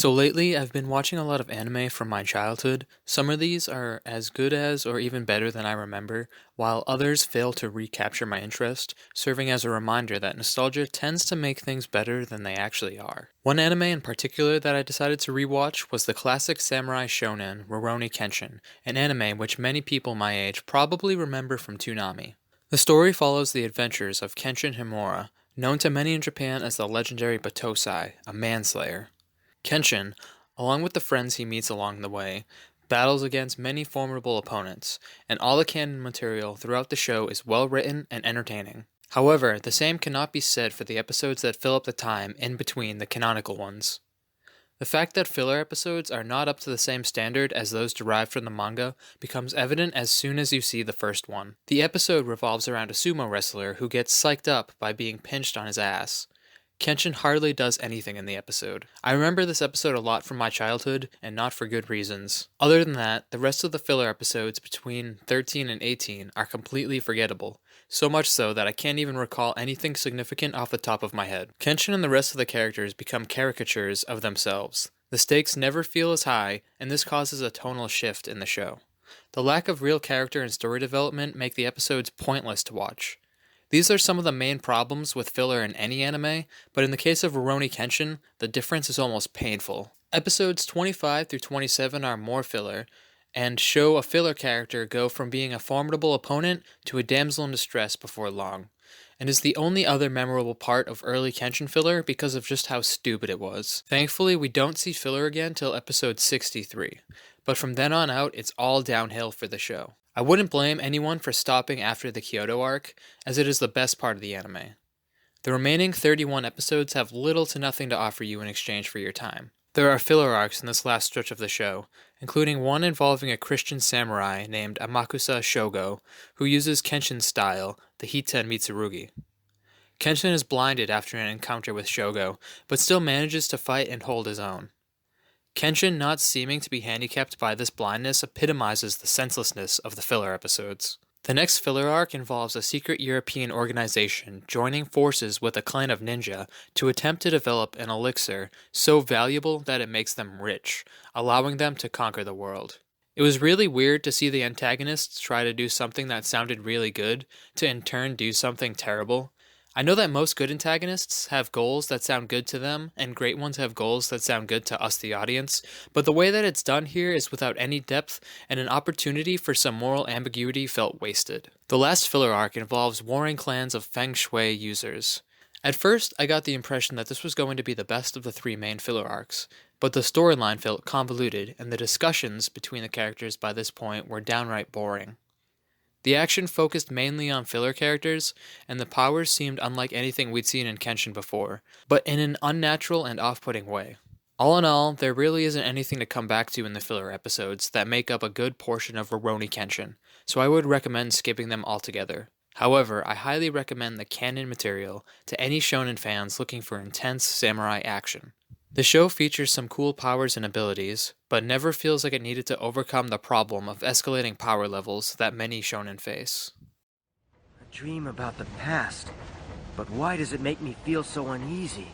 So lately, I've been watching a lot of anime from my childhood. Some of these are as good as or even better than I remember, while others fail to recapture my interest, serving as a reminder that nostalgia tends to make things better than they actually are. One anime in particular that I decided to rewatch was the classic samurai shonen Rurouni Kenshin, an anime which many people my age probably remember from Toonami. The story follows the adventures of Kenshin Himura, known to many in Japan as the legendary Batosai, a manslayer. Kenshin, along with the friends he meets along the way, battles against many formidable opponents, and all the canon material throughout the show is well written and entertaining. However, the same cannot be said for the episodes that fill up the time in between the canonical ones. The fact that filler episodes are not up to the same standard as those derived from the manga becomes evident as soon as you see the first one. The episode revolves around a sumo wrestler who gets psyched up by being pinched on his ass. Kenshin hardly does anything in the episode. I remember this episode a lot from my childhood, and not for good reasons. Other than that, the rest of the filler episodes between 13 and 18 are completely forgettable, so much so that I can't even recall anything significant off the top of my head. Kenshin and the rest of the characters become caricatures of themselves. The stakes never feel as high, and this causes a tonal shift in the show. The lack of real character and story development make the episodes pointless to watch. These are some of the main problems with filler in any anime, but in the case of Rurouni Kenshin, the difference is almost painful. Episodes 25 through 27 are more filler, and show a filler character go from being a formidable opponent to a damsel in distress before long, and is the only other memorable part of early Kenshin filler because of just how stupid it was. Thankfully, we don't see filler again till episode 63, but from then on out, it's all downhill for the show. I wouldn't blame anyone for stopping after the Kyoto arc, as it is the best part of the anime. The remaining 31 episodes have little to nothing to offer you in exchange for your time. There are filler arcs in this last stretch of the show, including one involving a Christian samurai named Amakusa Shogo, who uses Kenshin's style, the Hiten Mitsurugi. Kenshin is blinded after an encounter with Shogo, but still manages to fight and hold his own. Kenshin not seeming to be handicapped by this blindness epitomizes the senselessness of the filler episodes. The next filler arc involves a secret European organization joining forces with a clan of ninja to attempt to develop an elixir so valuable that it makes them rich, allowing them to conquer the world. It was really weird to see the antagonists try to do something that sounded really good, to in turn do something terrible. I know that most good antagonists have goals that sound good to them, and great ones have goals that sound good to us, the audience, but the way that it's done here is without any depth, and an opportunity for some moral ambiguity felt wasted. The last filler arc involves warring clans of Feng Shui users. At first, I got the impression that this was going to be the best of the three main filler arcs, but the storyline felt convoluted, and the discussions between the characters by this point were downright boring. The action focused mainly on filler characters, and the powers seemed unlike anything we'd seen in Kenshin before, but in an unnatural and off-putting way. All in all, there really isn't anything to come back to in the filler episodes that make up a good portion of Rurouni Kenshin, so I would recommend skipping them altogether. However, I highly recommend the canon material to any shonen fans looking for intense samurai action. The show features some cool powers and abilities, but never feels like it needed to overcome the problem of escalating power levels that many shonen face. A dream about the past, but why does it make me feel so uneasy?